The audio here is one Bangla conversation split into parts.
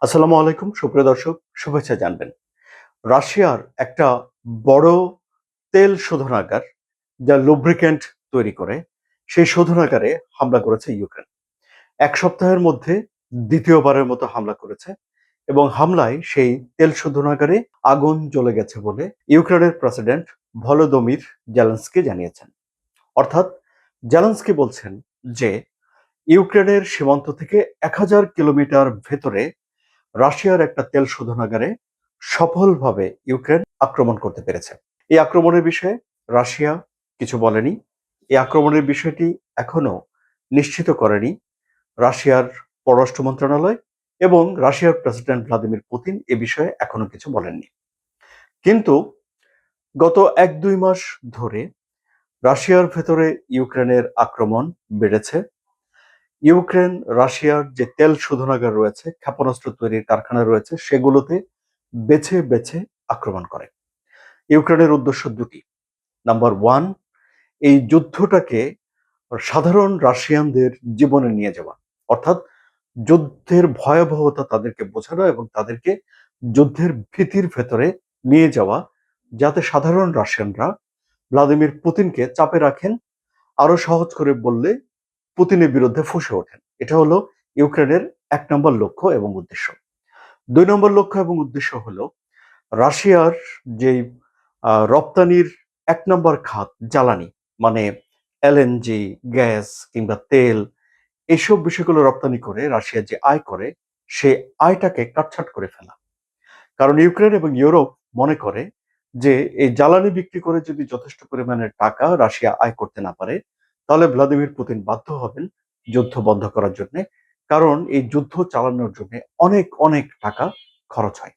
আসসালামু আলাইকুম সুপ্রিয় দর্শক, শুভেচ্ছা জানবেন। রাশিয়ার একটা বড় তেল শোধনাগার যা লুব্রিক্যান্ট তৈরি করে, সেই শোধনাগারে হামলা করেছে ইউক্রেন। এক সপ্তাহের মধ্যে দ্বিতীয়বারের মতো হামলা করেছে এবং হামলায় সেই তেল শোধনাগারে আগুন জ্বলে গেছে বলে ইউক্রেনের প্রেসিডেন্ট ভলোদমির জেলেনস্কি জানিয়েছেন। অর্থাৎ জেলেনস্কি বলছেন যে ইউক্রেনের সীমান্ত থেকে ১,০০০ কিলোমিটার ভেতরে রাশিয়ার একটা তেল শোধনাগারে সফলভাবে ইউক্রেন আক্রমণ করতে পেরেছে। এই আক্রমণের বিষয়ে রাশিয়া কিছু বলেনি। এই আক্রমণের বিষয়টি এখনো নিশ্চিত করেনি রাশিয়ার পররাষ্ট্র মন্ত্রণালয় এবং রাশিয়ার প্রেসিডেন্ট ভ্লাদিমির পুতিন এ বিষয়ে এখনো কিছু বলেননি। কিন্তু গত ১-২ মাস ধরে রাশিয়ার ভেতরে ইউক্রেনের আক্রমণ বেড়েছে। ইউক্রেন রাশিয়ার যে তেল শোধনাগার রয়েছে, ক্ষেপণাস্ত্র তৈরির কারখানা রয়েছে, সেগুলোতে বেছে বেছে আক্রমণ করে। ইউক্রেনের উদ্দেশ্য দুটি। নাম্বার ওয়ান, এই যুদ্ধটাকে সাধারণ রাশিয়ানদের জীবনে নিয়ে যাওয়া, অর্থাৎ যুদ্ধের ভয়াবহতা তাদেরকে বোঝানো এবং তাদেরকে যুদ্ধের ভীতির ভেতরে নিয়ে যাওয়া, যাতে সাধারণ রাশিয়ানরা ভ্লাদিমির পুতিনকে চাপে রাখেন। আরো সহজ করে বললে পুতিনের বিরুদ্ধে ফুঁসে ওঠেন। এটা হলো ইউক্রেনের ১ নম্বর লক্ষ্য এবং উদ্দেশ্য। ২ নম্বর লক্ষ্য এবং উদ্দেশ্য হলো রাশিয়ার যেই রপ্তানির ১ নম্বর খাত জ্বালানি, মানে এলএনজি, গ্যাস কিংবা তেল, এইসব বিষয়গুলো রপ্তানি করে রাশিয়া যে আয় করে, সে আয়টাকে কাটছাঁট করে ফেলা। কারণ ইউক্রেন এবং ইউরোপ মনে করে যে এই জ্বালানি বিক্রি করে যদি যথেষ্ট পরিমাণের টাকা রাশিয়া আয় করতে না পারে, তাহলে ভ্লাদিমির পুতিন বাধ্য হবেন যুদ্ধ বন্ধ করার জন্যে। কারণ এই যুদ্ধ চালানোর জন্যে অনেক অনেক টাকা খরচ হয়।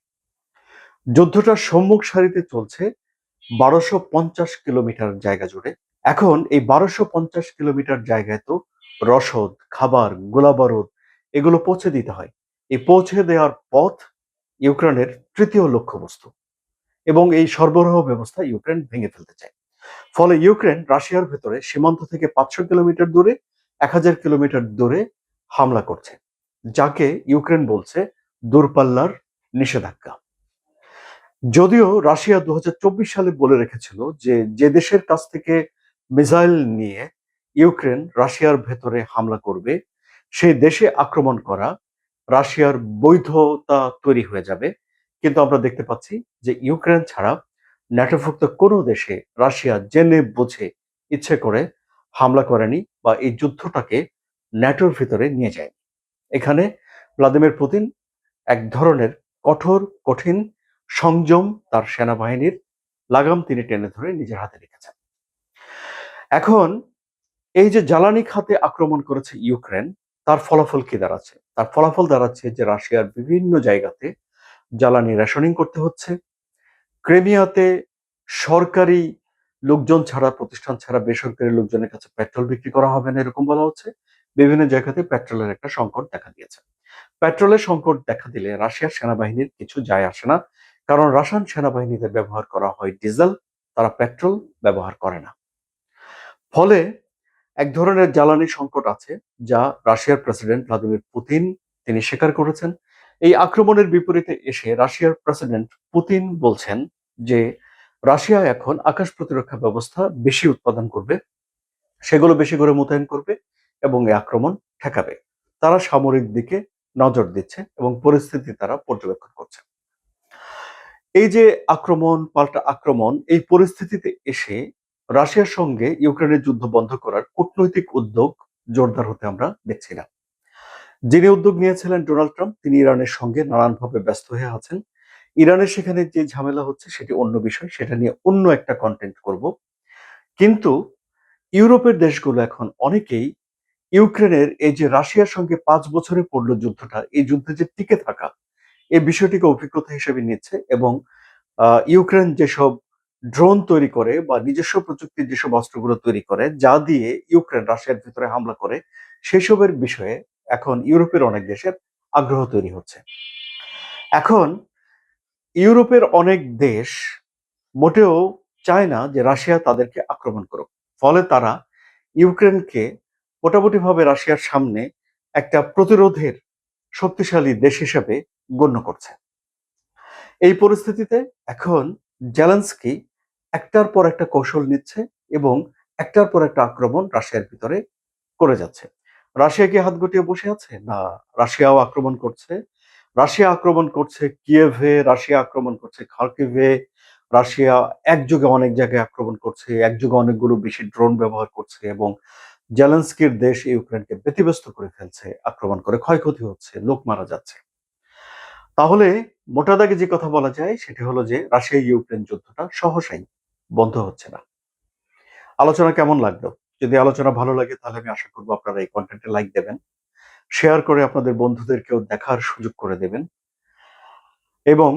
যুদ্ধটা সম্মুখ সারিতে চলছে ১২৫০ কিলোমিটার জায়গা জুড়ে। এখন এই ১২৫০ কিলোমিটার জায়গায় তো রসদ, খাবার, গোলাবারুদ এগুলো পৌঁছে দিতে হয়। এই পৌঁছে দেওয়ার পথ ইউক্রেনের তৃতীয় লক্ষ্যবস্তু এবং এই সরবরাহ ব্যবস্থা ইউক্রেন ভেঙে ফেলতে চায়। ফলে ইউক্রেন রাশিয়ার ভেতরে সীমান্ত থেকে ৫০০ কিলোমিটার দূরে, ১,০০০ কিলোমিটার দূরে হামলা করছে, যাকে ইউক্রেন বলছে দূরপাল্লার নিষেধাজ্ঞা। যদিও রাশিয়া ২০২৪ সালে বলে রেখেছিল যে যে দেশের কাছ থেকে মিসাইল নিয়ে ইউক্রেন রাশিয়ার ভেতরে হামলা করবে, সেই দেশে আক্রমণ করা রাশিয়ার বৈধতা তৈরি হয়ে যাবে। কিন্তু আমরা দেখতে পাচ্ছি যে ইউক্রেন ছাড়া ন্যাটোভুক্ত কোনো দেশে রাশিয়া জেনে বুঝে ইচ্ছে করে হামলা করেনি বা এই যুদ্ধটাকে ন্যাটোর ভিতরে নিয়ে যায়। এখানে ভ্লাদিমির পুতিন এক ধরনের কঠিন সংযম তার সেনাবাহিনীর লাগাম তিনি টেনে ধরে নিজের হাতে রেখেছেন। এখন এই যে জ্বালানি খাতে আক্রমণ করেছে ইউক্রেন, তার ফলাফল কি দাঁড়াচ্ছে? তার ফলাফল দাঁড়াচ্ছে যে রাশিয়ার বিভিন্ন জায়গাতে জ্বালানি রেশনিং করতে হচ্ছে। ক্রিমিয়াতে সরকারি লোকজন ছাড়া, প্রতিষ্ঠান ছাড়া বেসরকারি লোকজনের কাছে পেট্রোল বিক্রি করা হবে না, এরকম বলা হচ্ছে। বিভিন্ন জায়গাতে পেট্রোলের একটা সংকট দেখা দিয়েছে। পেট্রোলের সংকট দেখা দিলে রাশিয়ার সেনাবাহিনীর কিছু যায় আসে না। কারণ রাশিয়ান সেনাবাহিনীতে ব্যবহার করা হয় ডিজেল, তারা পেট্রোল ব্যবহার করে না। ফলে এক ধরনের জ্বালানি সংকট আছে, যা রাশিয়ার প্রেসিডেন্ট ভ্লাদিমির পুতিন তিনি স্বীকার করেছেন। এই আক্রমণের বিপরীতে এসে রাশিয়ার প্রেসিডেন্ট পুতিন বলছেন যে রাশিয়া এখন আকাশ প্রতিরক্ষা ব্যবস্থা বেশি উৎপাদন করবে, সেগুলো বেশি করে মোতায়েন করবে এবং এই আক্রমণ ঠেকাবে। তারা সামরিক দিকে নজর দিচ্ছে এবং পরিস্থিতি তারা পর্যবেক্ষণ করছে। এই যে আক্রমণ পাল্টা আক্রমণ, এই পরিস্থিতিতে এসে রাশিয়ার সঙ্গে ইউক্রেনের যুদ্ধ বন্ধ করার কূটনৈতিক উদ্যোগ জোরদার হতে আমরা দেখছি না। যিনি উদ্যোগ নিয়েছিলেন ডোনাল্ড ট্রাম্প, তিনি ইরানের সঙ্গে নানানভাবে ব্যস্ত হয়ে আছেন। ইরানের সেখানে যে ঝামেলা হচ্ছে সেটি অন্য বিষয়, সেটা নিয়ে অন্য একটা কন্টেন্ট করব। কিন্তু ইউরোপের দেশগুলো এখন অনেকেই ইউক্রেনের এই যে রাশিয়ার সঙ্গে ৫ বছরে পড়ল যুদ্ধটা, এই যুদ্ধে যে টিকে থাকা, এই বিষয়টিকে অভিজ্ঞতা হিসেবে নিচ্ছে এবং ইউক্রেন যেসব ড্রোন তৈরি করে বা নিজস্ব প্রযুক্তির যেসব অস্ত্রগুলো তৈরি করে, যা দিয়ে ইউক্রেন রাশিয়ার ভিতরে হামলা করে, সেসবের বিষয়ে এখন ইউরোপের অনেক দেশের আগ্রহ তৈরি হচ্ছে। এখন ইউরোপের অনেক দেশ মোটেও চায় না যে রাশিয়া তাদেরকে আক্রমণ করুক। ফলে তারা ইউক্রেনকে মোটামুটিভাবে রাশিয়ার সামনে একটা প্রতিরোধের শক্তিশালী দেশ হিসেবে গণ্য করছে। এই পরিস্থিতিতে এখন জেলেনস্কি একটার পর একটা কৌশল নিচ্ছে এবং একটার পর একটা আক্রমণ রাশিয়ার ভিতরে করে যাচ্ছে। রাশিয়া কি হাত গুটিয়ে বসে আছে? না, রাশিয়াও আক্রমণ করছে। রাশিয়া আক্রমণ করছে কিয়েভে, রাশিয়া আক্রমণ করছে খার্কিভে, রাশিয়া একযোগে অনেক জায়গায় আক্রমণ করছে, একযোগে অনেকগুলো বেশি ড্রোন ব্যবহার করছে এবং জেলেনস্কির দেশ ইউক্রেনকে ব্যতিব্যস্ত করে ফেলছে, আক্রমণ করে ক্ষয়ক্ষতি হচ্ছে, লোক মারা যাচ্ছে। তাহলে মোটা দাগে যে কথা বলা যায় সেটি হলো যে রাশিয়া ইউক্রেন যুদ্ধটা সহসাই বন্ধ হচ্ছে না। আলোচনা কেমন লাগলো? যদি আলোচনা ভালো লাগে তাহলে আমি আশা করব আপনারা এই কন্টেন্টে লাইক দেবেন, শেয়ার করে আপনাদের বন্ধুদেরকেও দেখার সুযোগ করে দেবেন এবং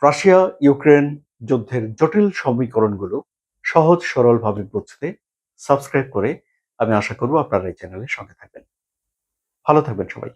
রাশিয়া ইউক্রেন যুদ্ধের জটিল সমীকরণগুলো সহজ সরলভাবে বুঝতে সাবস্ক্রাইব করে আমি আশা করব আপনারা এই চ্যানেলের সঙ্গে থাকবেন। ভালো থাকবেন সবাই।